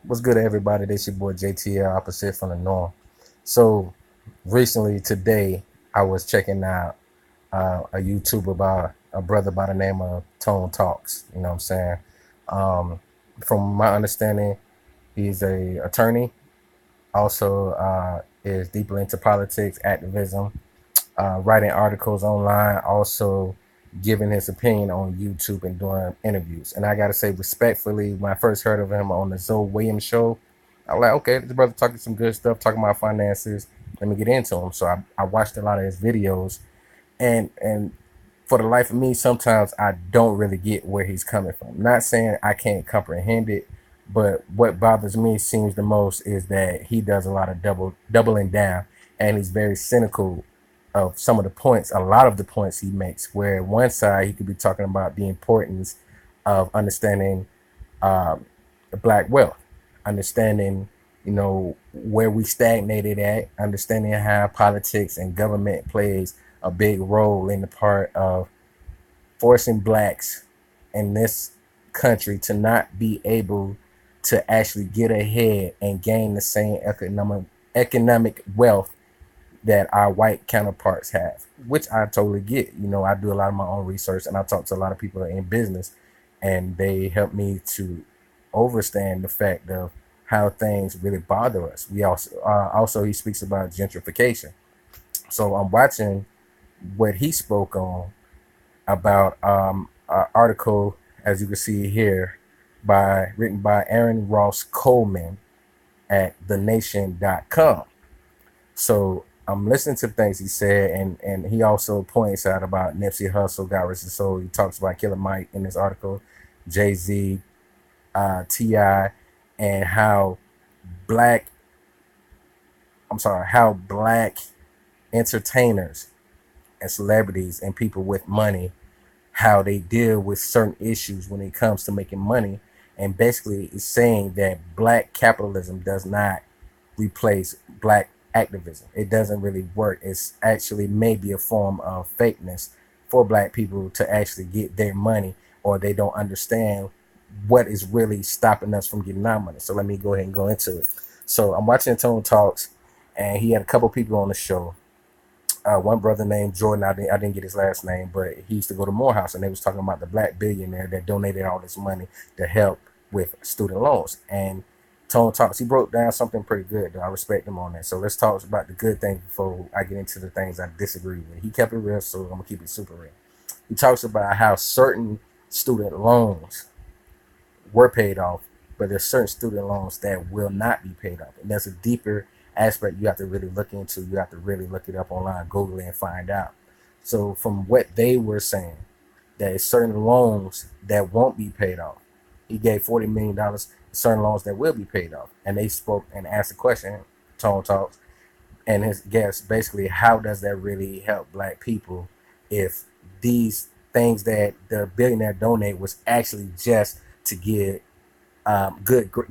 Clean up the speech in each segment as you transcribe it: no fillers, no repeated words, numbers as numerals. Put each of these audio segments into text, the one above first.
What's good, everybody? This your boy JTL, opposite from the norm. So, recently today, I was checking out a YouTube about a brother by the name of Tone Talks. You know what I'm saying? Um, from my understanding, he's a attorney. Also, is deeply into politics, activism, writing articles online, also giving his opinion on YouTube and doing interviews. And I gotta say, respectfully, when I first heard of him on the Zoe Williams show, I was like, okay, this brother talking some good stuff, talking about finances. Let me get into him. So I watched a lot of his videos, and for the life of me, sometimes I don't really get where he's coming from. Not saying I can't comprehend it, but what bothers me seems the most is that he does a lot of doubling down, and he's very cynical of some of the points, a lot of the points he makes. Where one side he could be talking about the importance of understanding black wealth, understanding where we stagnated at, understanding how politics and government plays a big role in the part of forcing blacks in this country to not be able to actually get ahead and gain the same economic wealth that our white counterparts have, which I totally get. I do a lot of my own research and I talk to a lot of people in business, and they help me to understand the fact of how things really bother us. We also he speaks about gentrification. So I'm watching what he spoke on about an article, as you can see here, written by Aaron Ross Coleman at thenation.com. So I'm listening to things he said, and he also points out about Nipsey Hussle, God rest his soul. He talks about Killer Mike in this article, Jay Z, Ti, and black, how black entertainers and celebrities and people with money, how they deal with certain issues when it comes to making money. And basically it's saying that black capitalism does not replace black activism. It doesn't really work. It's actually maybe a form of fakeness for black people to actually get their money, or they don't understand what is really stopping us from getting our money. So let me go ahead and go into it. So I'm watching Tone Talks, and he had a couple people on the show. One brother named Jordan, I didn't get his last name, but he used to go to Morehouse, and they was talking about the black billionaire that donated all this money to help with student loans. And Tone Talks, he broke down something pretty good, though. I respect him on that. So let's talk about the good things before I get into the things I disagree with. He kept it real, so I'm gonna keep it super real. He talks about how certain student loans were paid off, but there's certain student loans that will not be paid off. And that's a deeper aspect you have to really look into. You have to really look it up online, Google it, and find out. So from what they were saying, there's certain loans that won't be paid off. He gave $40 million, certain loans that will be paid off. And they spoke and asked the question, Tone Talks, and his guest, basically, how does that really help black people if these things that the billionaire donate was actually just to get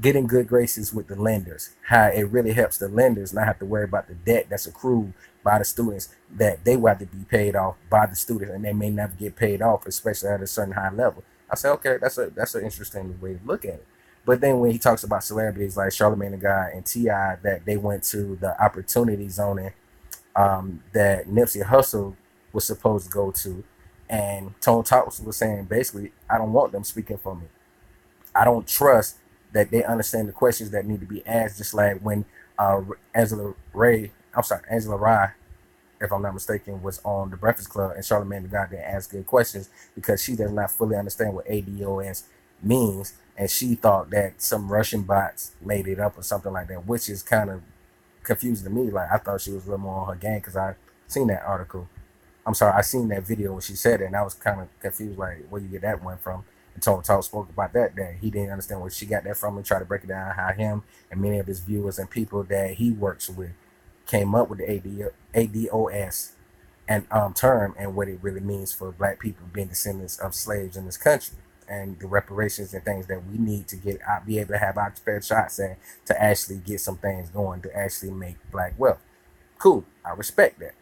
getting good graces with the lenders? How it really helps the lenders not have to worry about the debt that's accrued by the students, that they will have to be paid off by the students, and they may never get paid off, especially at a certain high level. I say, okay, that's an interesting way to look at it. But then when he talks about celebrities like Charlamagne the God and Ti, that they went to the opportunity zoning that Nipsey Hussle was supposed to go to, and Tone Talks was saying basically, I don't want them speaking for me. I don't trust that they understand the questions that need to be asked. Just like when Angela Rye, if I'm not mistaken, was on the Breakfast Club, and Charlamagne the God didn't ask good questions because she does not fully understand what ADOS means, and she thought that some Russian bots made it up or something like that, which is kind of confusing to me. Like, I thought she was a little more on her game because I seen that article. I seen that video when she said it, and I was kind of confused, like, where you get that one from. And Tone Talk spoke about that he didn't understand where she got that from, and tried to break it down how him and many of his viewers and people that he works with came up with the ADOS and term, and what it really means for black people being descendants of slaves in this country, and the reparations and things that we need to get out, be able to have our fair shots at, to actually get some things going, to actually make black wealth. Cool, I respect that.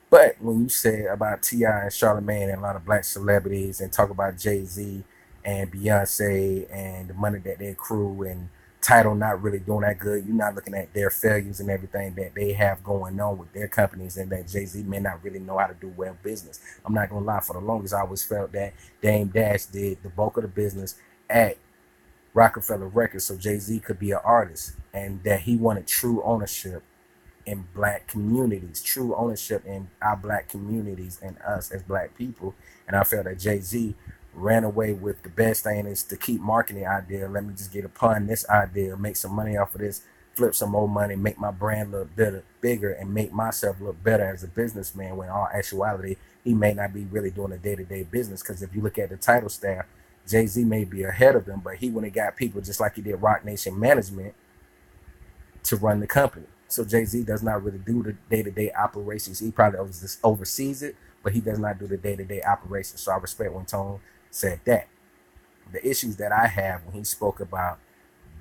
But when you say about Ti and Charlamagne and a lot of black celebrities, and talk about Jay Z and Beyonce and the money that they accrue, and title not really doing that good. You're not looking at their failures and everything that they have going on with their companies, and that Jay-Z may not really know how to do well business. I'm not gonna lie, for the longest I always felt that Dame Dash did the bulk of the business at Rockefeller Records so Jay-Z could be an artist, and that he wanted true ownership in black communities, true ownership in our black communities and us as black people. And I felt that Jay-Z ran away with the best thing is to keep marketing the idea. Let me just get upon this idea, make some money off of this, flip some more money, make my brand look better, bigger, and make myself look better as a businessman, when in all actuality, he may not be really doing a day-to-day business. Because if you look at the title staff, Jay-Z may be ahead of them, but he went and got people just like he did Rock Nation Management to run the company. So Jay-Z does not really do the day-to-day operations. He probably oversees it, but he does not do the day-to-day operations. So I respect when Tone said that. The issues that I have when he spoke about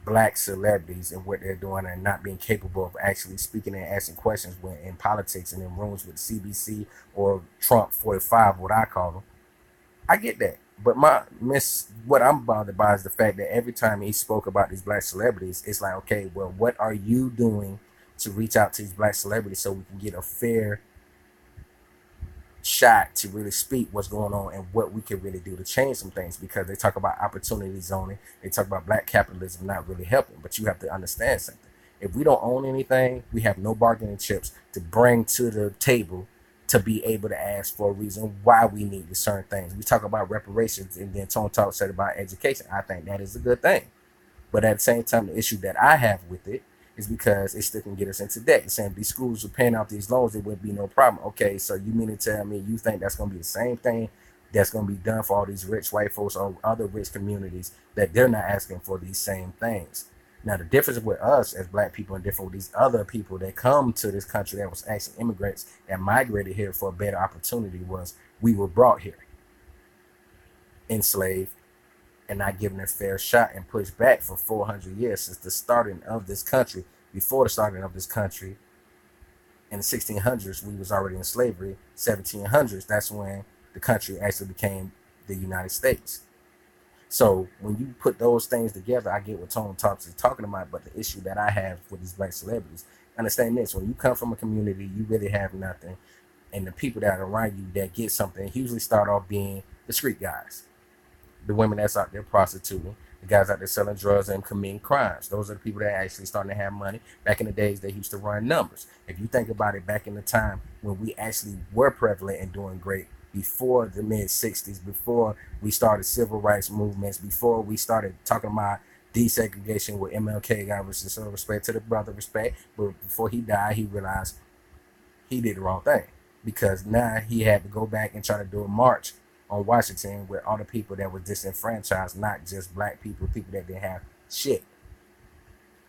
black celebrities and what they're doing and not being capable of actually speaking and asking questions when in politics and in rooms with CBC or Trump 45, what I call them, I get that. But what I'm bothered by is the fact that every time he spoke about these black celebrities, it's like, okay, well, what are you doing to reach out to these black celebrities so we can get a fair shot to really speak what's going on and what we can really do to change some things? Because they talk about opportunity zoning, they talk about black capitalism not really helping, but you have to understand something. If we don't own anything, we have no bargaining chips to bring to the table to be able to ask for a reason why we need certain things. We talk about reparations, and then Tone Talk said about education. I think that is a good thing. But at the same time, the issue that I have with it is because it still can get us into debt. It's saying if these schools were paying off these loans, it wouldn't be no problem. Okay, so you mean to tell me you think that's going to be the same thing that's going to be done for all these rich white folks or other rich communities, that they're not asking for these same things? Now, the difference with us as black people and different with these other people that come to this country that was actually immigrants and migrated here for a better opportunity was we were brought here, enslaved, and not given a fair shot and pushed back for 400 years since the starting of this country. Before the starting of this country, in the 1600s, we was already in slavery. 1700s, that's when the country actually became the United States. So when you put those things together, I get what Tone Talks is talking about. But the issue that I have with these black celebrities, understand this: when you come from a community, you really have nothing, and the people that are around you that get something usually start off being the street guys, the women that's out there prostituting, the guys out there selling drugs and committing crimes. Those are the people that are actually starting to have money. Back in the days, they used to run numbers. If you think about it, back in the time when we actually were prevalent and doing great, before the mid 60s, before we started civil rights movements, before we started talking about desegregation with MLK, God restore respect to the brother, respect, but before he died, he realized he did the wrong thing, because now he had to go back and try to do a march on Washington with all the people that were disenfranchised, not just black people, people that didn't have shit.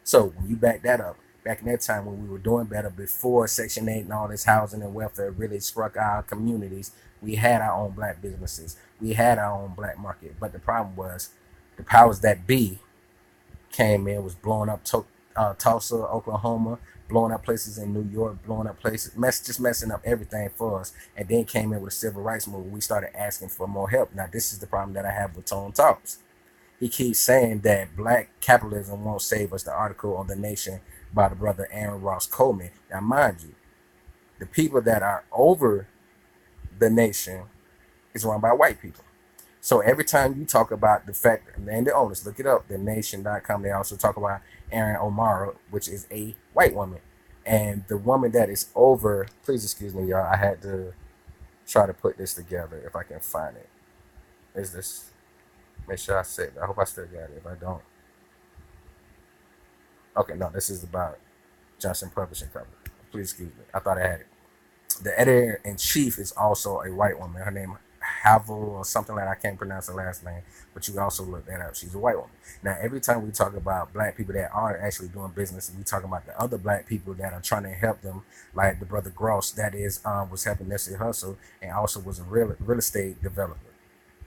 So when you back that up, back in that time when we were doing better, before Section 8 and all this housing and welfare really struck our communities, we had our own black businesses. We had our own black market. But the problem was the powers that be came in, was blowing up Tulsa, Oklahoma, blowing up places in New York, blowing up places, just messing up everything for us. And then came in with a civil rights movement. We started asking for more help. Now, this is the problem that I have with Tone Talks. He keeps saying that black capitalism won't save us, the article on The Nation by the brother Aaron Ross Coleman. Now, mind you, the people that are over the nation is run by white people. So every time you talk about the fact, and the owners, look it up, thenation.com, they also talk about Aaron O'Mara, which is a white woman. And the woman that is over, please excuse me, y'all, I had to try to put this together if I can find it. Is this, make sure I say it. I hope I still got it. If I don't. Okay, no, this is about Johnson Publishing Company. Please excuse me. I thought I had it. The editor-in-chief is also a white woman. Her name Havel or something like that. I can't pronounce her last name, but you can also look that up. She's a white woman. Now, every time we talk about black people that are actually doing business, and we talk about the other black people that are trying to help them, like the brother Gross, that is was helping Nipsey Hussle and also was a real estate developer.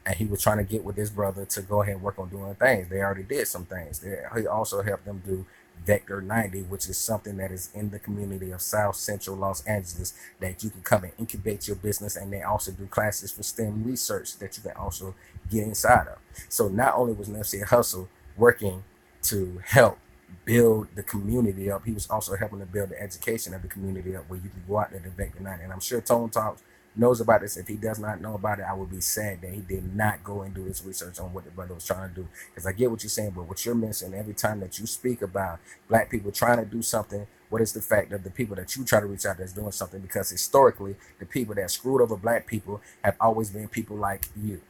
And he was trying to get with his brother to go ahead and work on doing things. They already did some things. He also helped them do Vector 90, which is something that is in the community of South Central Los Angeles that you can come and incubate your business, and they also do classes for STEM research that you can also get inside of. So not only was Nipsey Hussle working to help build the community up. He was also helping to build the education of the community up, where you can go out there to debate the night. And I'm sure Tone Talks knows about this. If he does not know about it, I would be sad that he did not go and do his research on what the brother was trying to do. Because I get what you're saying, but what you're missing every time that you speak about black people trying to do something, what is the fact of the people that you try to reach out that's doing something? Because historically, the people that screwed over black people have always been people like you.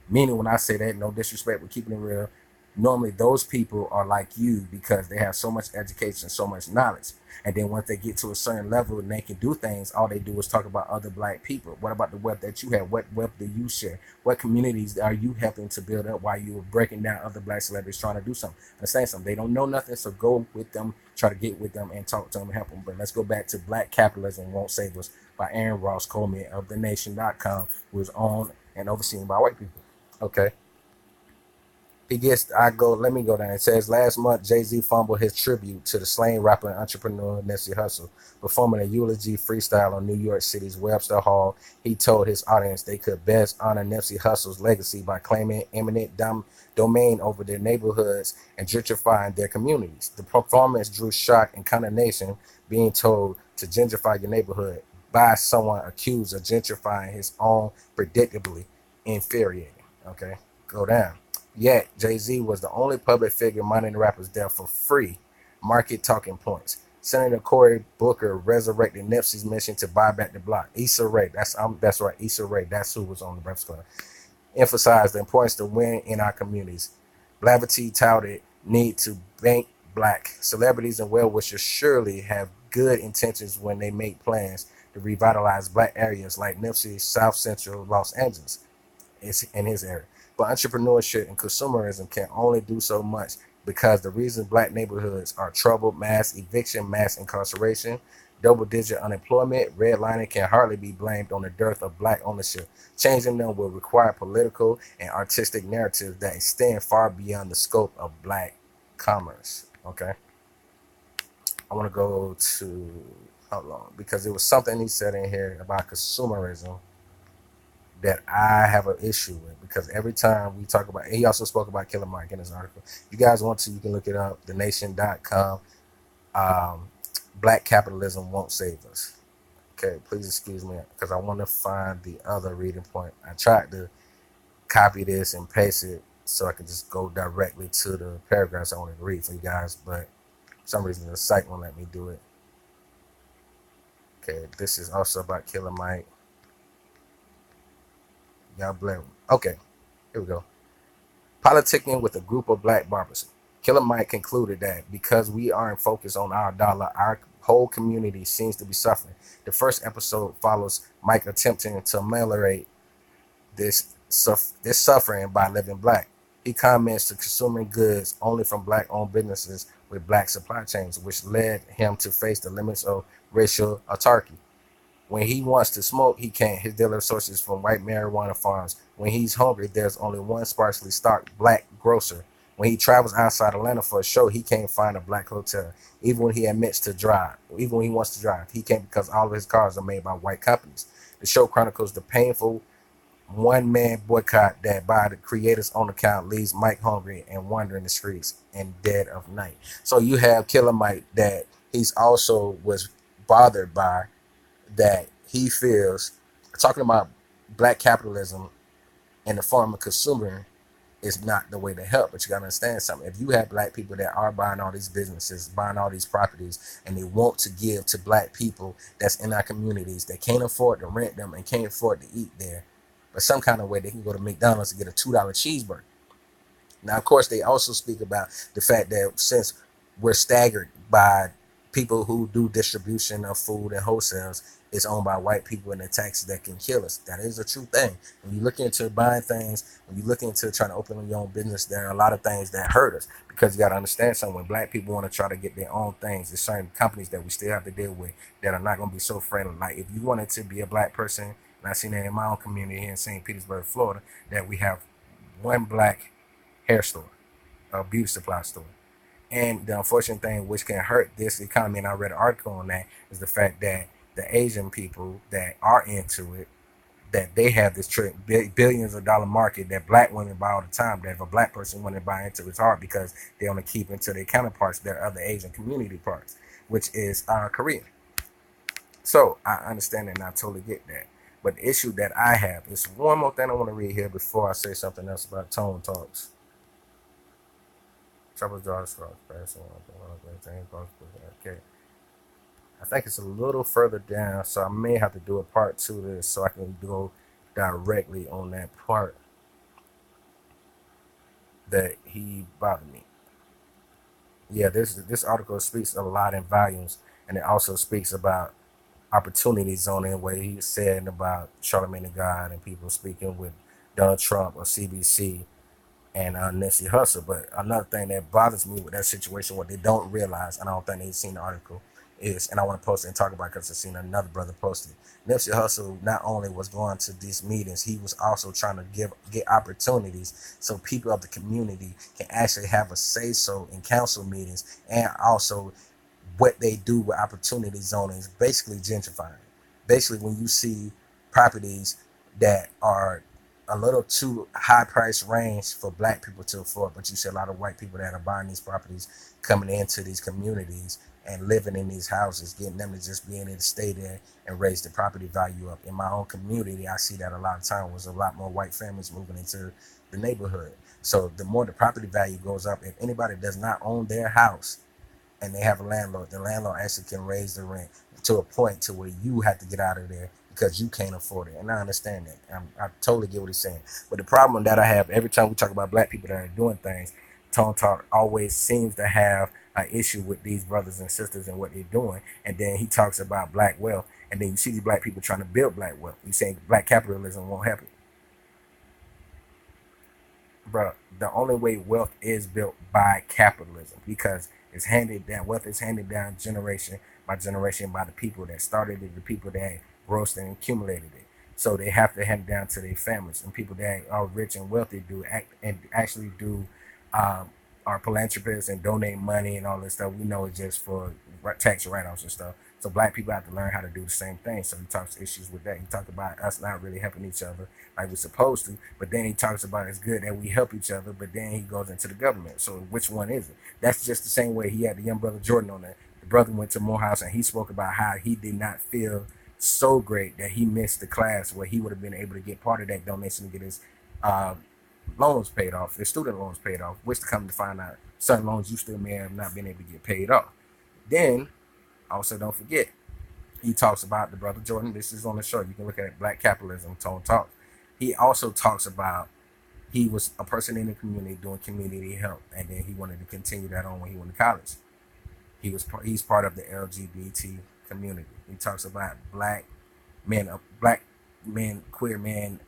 Meaning, when I say that, no disrespect, we're keeping it real. Normally, those people are like you because they have so much education, so much knowledge. And then once they get to a certain level and they can do things, all they do is talk about other black people. What about the wealth that you have? What wealth do you share? What communities are you helping to build up while you are breaking down other black celebrities trying to do something? Understand something. They don't know nothing, so go with them, try to get with them and talk to them and help them. But let's go back to Black Capitalism Won't Save Us by Aaron Ross Coleman of thenation.com, who is owned and overseen by white people. Okay. Let me go down. It says last month, Jay-Z fumbled his tribute to the slain rapper and entrepreneur Nipsey Hussle. Performing a eulogy freestyle on New York City's Webster Hall, he told his audience they could best honor Nipsey Hussle's legacy by claiming eminent domain over their neighborhoods and gentrifying their communities. The performance drew shock and condemnation, being told to gentrify your neighborhood by someone accused of gentrifying his own, predictably infuriating. Okay, go down. Yet, Jay-Z was the only public figure mining the rapper's death for free market talking points. Senator Cory Booker resurrected Nipsey's mission to buy back the block. Issa Rae, that's right, Issa Rae, that's who was on the Breakfast Club, emphasized the importance to win in our communities. Blavity touted need to bank black. Celebrities and well-wishers surely have good intentions when they make plans to revitalize black areas like Nipsey's South Central Los Angeles in his area. But entrepreneurship and consumerism can only do so much because the reason black neighborhoods are troubled, mass eviction, mass incarceration, double-digit unemployment, redlining can hardly be blamed on the dearth of black ownership. Changing them will require political and artistic narratives that extend far beyond the scope of black commerce. Okay, I want to go to, hold on, because there was something he said in here about consumerism that I have an issue with, because every time we talk about, he also spoke about Killer Mike in his article. If you guys want to, you can look it up, thenation.com. Black Capitalism Won't Save Us. Okay, please excuse me, because I want to find the other reading point. I tried to copy this and paste it so I can just go directly to the paragraphs I wanted to read for you guys, but for some reason the site won't let me do it. Okay, this is also about Killer Mike. Y'all blame him. Okay, here we go. Politicking with a group of black barbers. Killer Mike concluded that because we aren't focused on our dollar, our whole community seems to be suffering. The first episode follows Mike attempting to ameliorate this suffering by living black. He comments to consuming goods only from black-owned businesses with black supply chains, which led him to face the limits of racial autarky. When he wants to smoke, he can't. His daily sources from white marijuana farms. When he's hungry, there's only one sparsely stocked black grocer. When he travels outside Atlanta for a show, he can't find a black hotel. Even when he wants to drive, he can't, because all of his cars are made by white companies. The show chronicles the painful one-man boycott that, by the creator's own account, leaves Mike hungry and wandering the streets in dead of night. So you have Killer Mike that he's also was bothered by, that he feels, talking about black capitalism and the form of consumer is not the way to help. But you gotta understand something. If you have black people that are buying all these businesses, buying all these properties, and they want to give to black people that's in our communities that can't afford to rent them and can't afford to eat there, but some kind of way they can go to McDonald's and get a $2 cheeseburger. Now, of course, they also speak about the fact that since we're staggered by people who do distribution of food and wholesales, it's owned by white people and the taxes that can kill us. That is a true thing. When you look into buying things, when you look into trying to open your own business, there are a lot of things that hurt us, because you got to understand something. When black people want to try to get their own things, there's certain companies that we still have to deal with that are not going to be so friendly. Like if you wanted to be a black person, and I seen that in my own community here in St. Petersburg, Florida, that we have one black hair store, a beauty supply store. And the unfortunate thing which can hurt this economy, and I read an article on that, is the fact that the Asian people that are into it, that they have this billions of dollar market that black women buy all the time. That if a black person want to buy into, it's hard because they only keep into their counterparts, their other Asian community parts, which is Korean. So I understand and I totally get that. But the issue that I have is one more thing I want to read here before I say something else about tone talks. Trouble draws okay. I think it's a little further down, so I may have to do a part 2 of this so I can go directly on that part that he bothered me. Yeah, this article speaks a lot in volumes, and it also speaks about opportunity zoning, where he said about Charlamagne the God and people speaking with Donald Trump or CBC and Nipsey Hussle. But another thing that bothers me with that situation, what they don't realize, and I don't think they've seen the article, is, and I want to post it and talk about it because I've seen another brother post it. Nipsey Hussle not only was going to these meetings, he was also trying to get opportunities so people of the community can actually have a say so in council meetings, and also what they do with opportunity zoning is basically gentrifying. Basically, when you see properties that are a little too high price range for black people to afford, but you see a lot of white people that are buying these properties, coming into these communities and living in these houses, getting them to just be able to stay there and raise the property value up. In my own community, I see that a lot of time was a lot more white families moving into the neighborhood. So the more the property value goes up, if anybody does not own their house and they have a landlord, the landlord actually can raise the rent to a point to where you have to get out of there because you can't afford it. And I understand that. I totally get what he's saying. But the problem that I have every time we talk about black people that are doing things, Tone Talk always seems to have an issue with these brothers and sisters and what they're doing. And then he talks about black wealth. And then you see these black people trying to build black wealth. He's saying black capitalism won't happen. Bro, the only way wealth is built by capitalism, because it's handed down. Wealth is handed down generation by generation by the people that started it, the people that grossed and accumulated it. So they have to hand it down to their families, and people that are rich and wealthy do act and actually do are philanthropists and donate money and all this stuff. We know it's just for tax write-offs and stuff. So black people have to learn how to do the same thing. So he talks issues with that. He talked about us not really helping each other like we're supposed to, but then he talks about it's good that we help each other, but then he goes into the government. So which one is it? That's just the same way he had the young brother Jordan on there. The brother went to Morehouse and he spoke about how he did not feel so great that he missed the class where he would have been able to get part of that donation to get his loans paid off, his student loans paid off, which to come to find out certain loans you still may have not been able to get paid off. Then also don't forget, he talks about the brother Jordan. This is on the show. You can look at it, Black Capitalism, Tone Talk. He also talks about he was a person in the community doing community help, and then he wanted to continue that on when he went to college. He's part of the LGBT community. He talks about black men, queer men.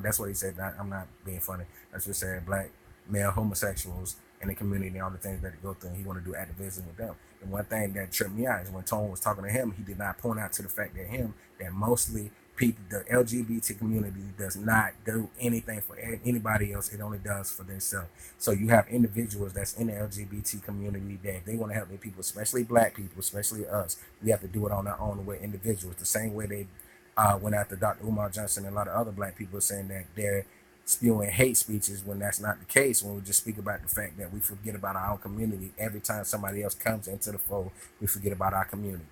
That's what he said. I'm not being funny. That's what he said. Black male homosexuals in the community and all the things that they go through. And he want to do activism with them. And one thing that tripped me out is when Tone was talking to him, he did not point out to the fact that mostly people, the LGBT community, does not do anything for anybody else. It only does for themselves. So you have individuals that's in the LGBT community that if they want to help their people, especially black people, especially us, we have to do it on our own. We're individuals. The same way they went after Dr. Umar Johnson and a lot of other black people saying that they're spewing hate speeches when that's not the case, when we just speak about the fact that we forget about our own community. Every time somebody else comes into the fold, we forget about our community.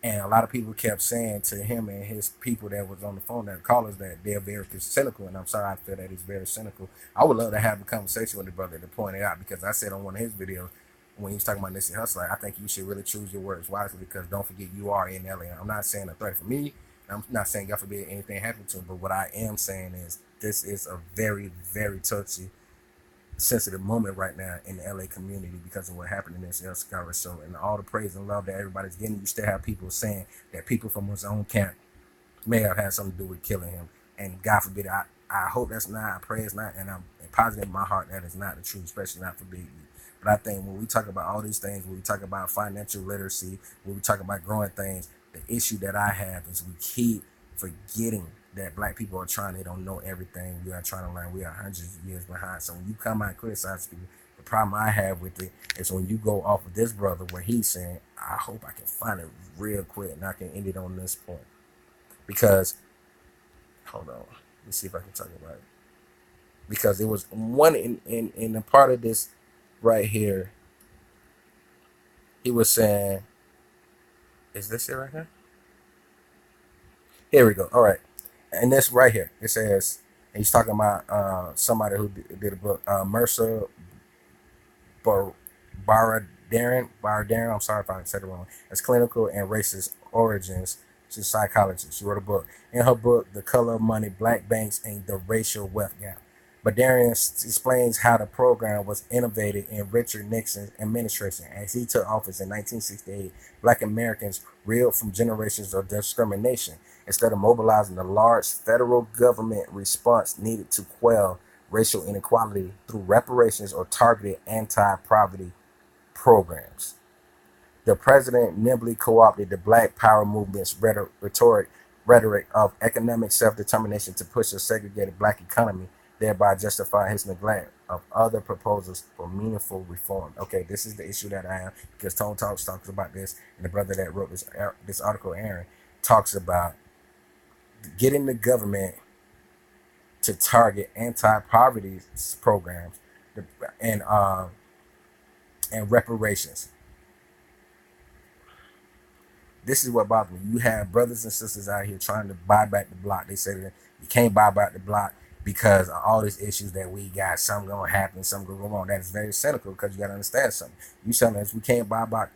And a lot of people kept saying to him and his people that was on the phone, that callers, that they're very cynical. And I'm sorry, I feel that he's very cynical. I would love to have a conversation with the brother to point it out, because I said on one of his videos when he was talking about Nipsey Hussle, I think you should really choose your words wisely, because don't forget you are in LA. I'm not saying a threat for me. I'm not saying God forbid anything happened to him, but what I am saying is this is a very, very touchy, sensitive moment right now in the LA community because of what happened in this El Scarra show, and all the praise and love that everybody's getting. You still have people saying that people from his own camp may have had something to do with killing him, and God forbid, I hope that's not, I pray it's not, and I'm positive in my heart that it's not the truth, especially not for Big E. But I think when we talk about all these things, when we talk about financial literacy, when we talk about growing things, the issue that I have is we keep forgetting that black people are trying, they don't know everything. We are trying to learn. We are hundreds of years behind. So when you come out and criticize people, the problem I have with it is when you go off of this brother where he's saying, I hope I can find it real quick and I can end it on this point. Because Hold on. Let me see if I can talk about it. Because it was one in a part of this right here. He was saying, is this it right here? Here we go. All right. And this right here, it says, and he's talking about somebody who did a book, Mercer Bar- Baradaran, I'm sorry if I said it wrong, as clinical and racist origins. She's a psychologist. She wrote a book. In her book, The Color of Money, Black Banks, and the Racial Wealth Gap, Badarian explains how the program was innovated in Richard Nixon's administration. As he took office in 1968, Black Americans reeled from generations of discrimination. Instead of mobilizing the large federal government response needed to quell racial inequality through reparations or targeted anti-poverty programs, the president nimbly co-opted the Black Power movement's rhetoric of economic self-determination to push a segregated Black economy, thereby justifying his neglect of other proposals for meaningful reform. Okay, this is the issue that I have, because Tone Talks talks about this, and the brother that wrote this article, Aaron, talks about getting the government to target anti-poverty programs and uh, and reparations. This is what bothers me. You have brothers and sisters out here trying to buy back the block. They say that you can't buy back the block because of all these issues that we got. Something gonna happen, something gonna go wrong. That is very cynical, because you gotta understand something. You telling us we can't buy black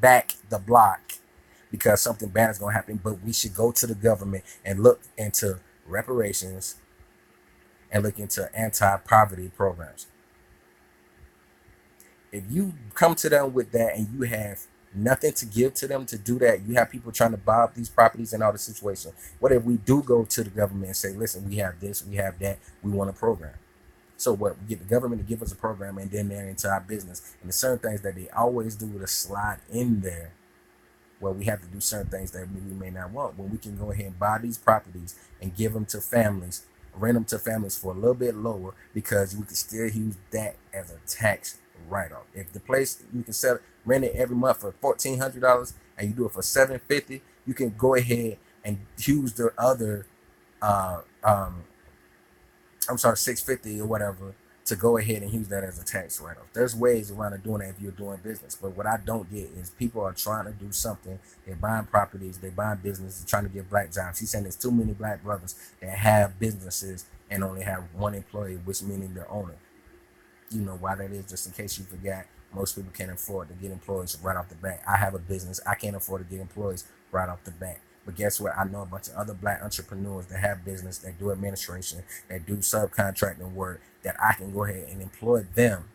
back the block because something bad is gonna happen, but we should go to the government and look into reparations and look into anti-poverty programs. If you come to them with that and you have nothing to give to them to do that, you have people trying to buy up these properties and all the situation. What if we do go to the government and say, listen, we have this, we have that, we want a program? So what? We get the government to give us a program, and then they're into our business. And there's certain things that they always do to slide in there, well, we have to do certain things that we may not want. When we can go ahead and buy these properties and give them to families, rent them to families for a little bit lower, because we can still use that as a tax write-off. If the place you can rent it every month for $1,400 and you do it for $750, you can go ahead and use the other uh, um, I'm sorry, 650 or whatever, to go ahead and use that as a tax write-off. There's ways around of doing that if you're doing business. But what I don't get is people are trying to do something. They're buying properties, they're buying businesses, trying to get black jobs. He's saying there's too many black brothers that have businesses and only have one employee, which meaning their owner. You know why that is, just in case you forgot. Most people can't afford to get employees right off the bat. I have a business. I can't afford to get employees right off the bat. But guess what? I know a bunch of other black entrepreneurs that have business, that do administration, that do subcontracting work, that I can go ahead and employ them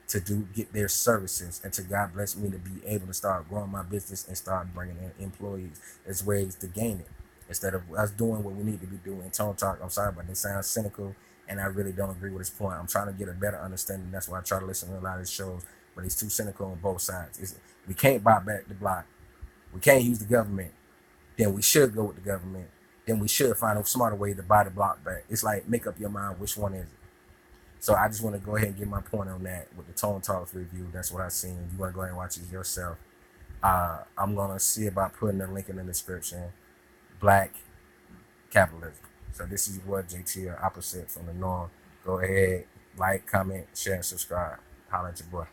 to get their services, and to God bless me to be able to start growing my business and start bringing in employees. There's ways to gain it instead of us doing what we need to be doing. Tone Talk, I'm sorry, but it sounds cynical, and I really don't agree with his point. I'm trying to get a better understanding. That's why I try to listen to a lot of his shows, but he's too cynical on both sides. We can't buy back the block. We can't use the government. Then we should go with the government. Then we should find a smarter way to buy the block back. It's like, make up your mind, which one is it? So I just want to go ahead and get my point on that with the Tone Talks review. That's what I've seen. You want to go ahead and watch it yourself. I'm going to see about putting a link in the description. Black capitalism. So this is your boy JT, opposite from the norm. Go ahead, like, comment, share, and subscribe. Holla at your boy.